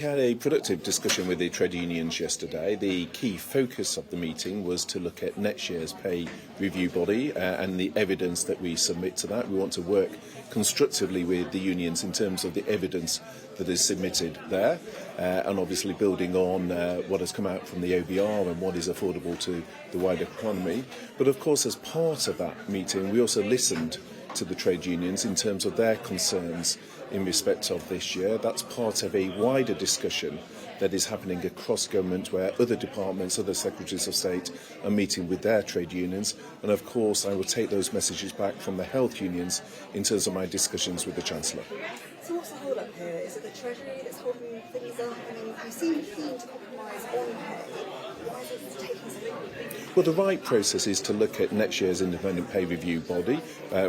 We had a productive discussion with the trade unions yesterday. The key focus of the meeting was to look at next year's pay review body and the evidence that we submit to that. We want to work constructively with the unions in terms of the evidence that is submitted there, and obviously building on what has come out from the OBR and what is affordable to the wider economy. But of course, as part of that meeting, we also listened to the trade unions in terms of their concerns in respect of this year. That's part of a wider discussion that is happening across government, where other departments, other secretaries of state are meeting with their trade unions. And of course, I will take those messages back from the health unions in terms of my discussions with the Chancellor. So what's the hold up here? Is it the Treasury that's holding things up? I mean, you seem keen to compromise on pay. Why is it taking so long? Well, the right process is to look at next year's independent pay review body.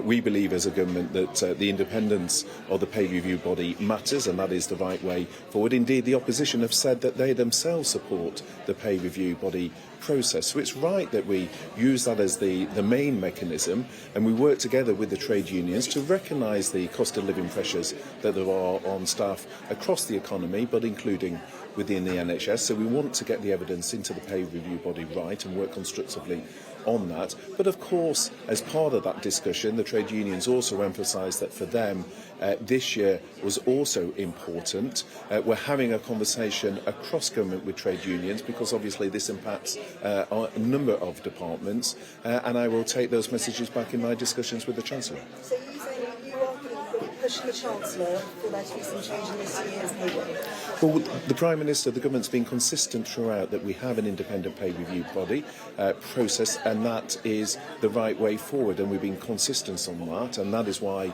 We believe as a government that the independence of the pay review body matters, and that is the right way forward. Indeed, the opposition have said that they themselves support the pay review body process. So it's right that we use that as the main mechanism, and we work together with the trade unions to recognise the cost of living pressures that there are on staff across the economy, but including within the NHS. So we want to get the evidence into the pay review body right and work constructively on that. But of course, as part of that discussion, the trade unions also emphasised that for them this year was also important. We're having a conversation across government with trade unions because obviously this impacts on a number of departments, and I will take those messages back in my discussions with the Chancellor. So you're saying you are going to push the Chancellor for there to be some change in this year's pay body? Well, the Prime Minister, the government's been consistent throughout that we have an independent pay review body process, and that is the right way forward, and we've been consistent on that, and that is why,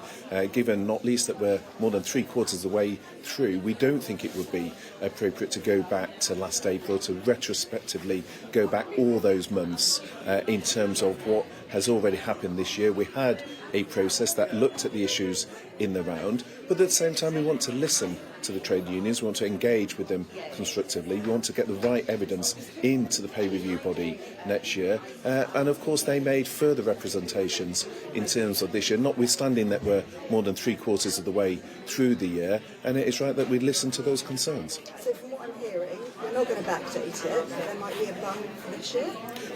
given not least that we're more than 3/4 of the way through, we don't think it would be appropriate to go back to last April, to retrospectively go back all those months in terms of what has already happened this year. We had a process that looked at the issues in the round, but at the same time we want to listen to the trade unions, we want to engage with them constructively, we want to get the right evidence into the pay review body next year, and of course they made further representations in terms of this year, notwithstanding that we're more than 3/4 of the way through the year, and it is right that we listen to those concerns. So from what I'm hearing, you're not going to backdate it, but there might be a plan for next year?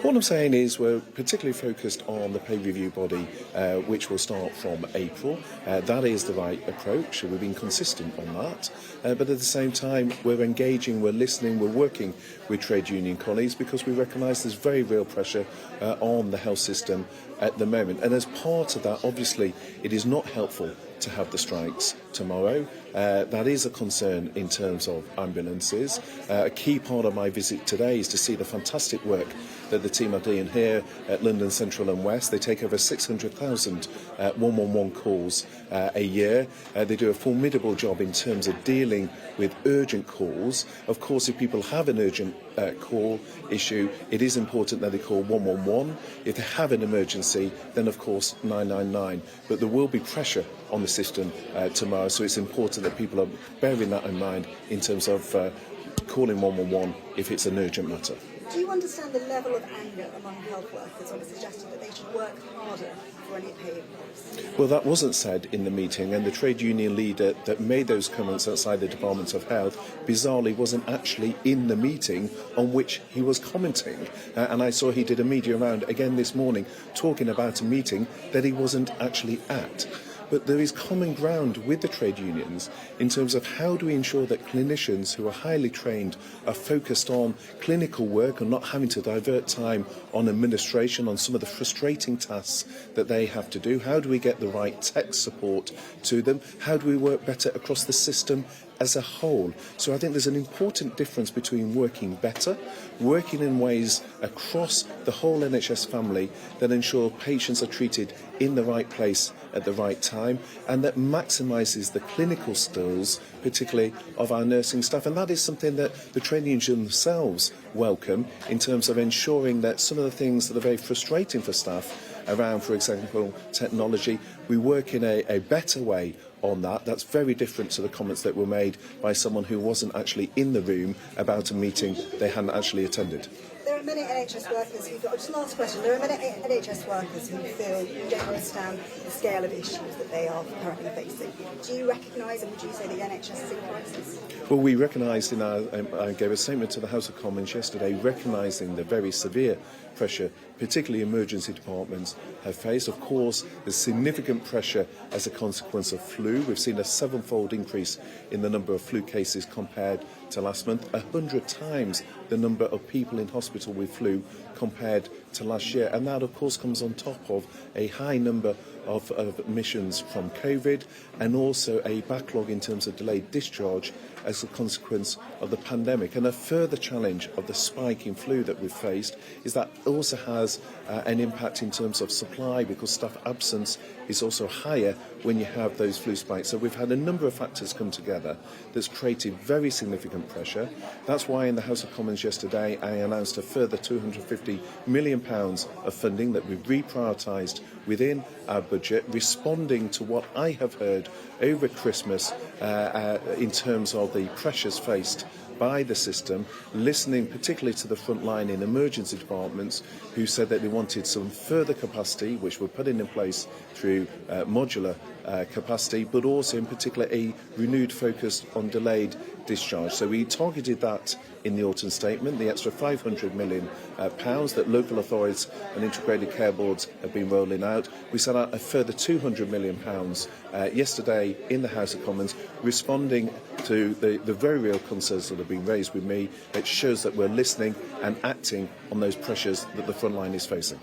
What I'm saying is we're particularly focused on the pay review body, which will start from April. That is the right approach. We've been consistent on that. But at the same time, we're engaging, we're listening, we're working with trade union colleagues because we recognise there's very real pressure on the health system at the moment. And as part of that, obviously, it is not helpful to have the strikes tomorrow. That is a concern in terms of ambulances. A key part of my visit today is to see the fantastic work that the team are doing here at London Central and West. They take over 600,000 111 calls a year. They do a formidable job in terms of dealing with urgent calls. Of course, if people have an urgent call issue, it is important that they call 111. If they have an emergency, then of course 999. But there will be pressure on the system tomorrow, so it's important that people are bearing that in mind in terms of calling 111 if it's an urgent matter. Do you understand the level of anger among health workers when it's suggested that they should work harder for any pay increase? Well, that wasn't said in the meeting, and the trade union leader that made those comments outside the Department of Health, bizarrely, wasn't actually in the meeting on which he was commenting. And I saw he did a media round again this morning talking about a meeting that he wasn't actually at. But there is common ground with the trade unions in terms of how do we ensure that clinicians who are highly trained are focused on clinical work and not having to divert time on administration, on some of the frustrating tasks that they have to do. How do we get the right tech support to them? How do we work better across the system as a whole? So I think there's an important difference between working better, working in ways across the whole NHS family that ensure patients are treated in the right place at the right time, and that maximises the clinical skills, particularly of our nursing staff. And that is something that the trade unions themselves welcome in terms of ensuring that some of the things that are very frustrating for staff around, for example, technology, we work in a better way on that. That's very different to the comments that were made by someone who wasn't actually in the room about a meeting they hadn't actually attended. There are many NHS workers who feel, just last question, there are many NHS workers who feel you don't understand the scale of issues that they are currently facing. Do you recognise, and would you say the NHS is in crisis? Well, we recognised I gave a statement to the House of Commons yesterday recognising the very severe pressure, particularly emergency departments have faced. Of course, there's significant pressure as a consequence of flu. We've seen a 7-fold increase in the number of flu cases compared to last month, 100 times the number of people in hospital with flu compared to last year. And that, of course, comes on top of a high number of admissions from COVID and also a backlog in terms of delayed discharge as a consequence of the pandemic. And a further challenge of the spike in flu that we've faced is that also has an impact in terms of supply, because staff absence is also higher when you have those flu spikes. So we've had a number of factors come together that's created very significant pressure. That's why in the House of Commons yesterday I announced a further £250 million of funding that we've reprioritised within our budget, responding to what I have heard over Christmas in terms of the pressures faced by the system, listening particularly to the frontline in emergency departments who said that they wanted some further capacity, which we're putting in place through modular capacity, but also in particular a renewed focus on delayed discharge. So we targeted that in the autumn statement, the extra £500 million that local authorities and integrated care boards have been rolling out. We set out a further £200 million yesterday in the House of Commons, responding to the very real concerns that have been raised with me. It shows that we're listening and acting on those pressures that the front line is facing.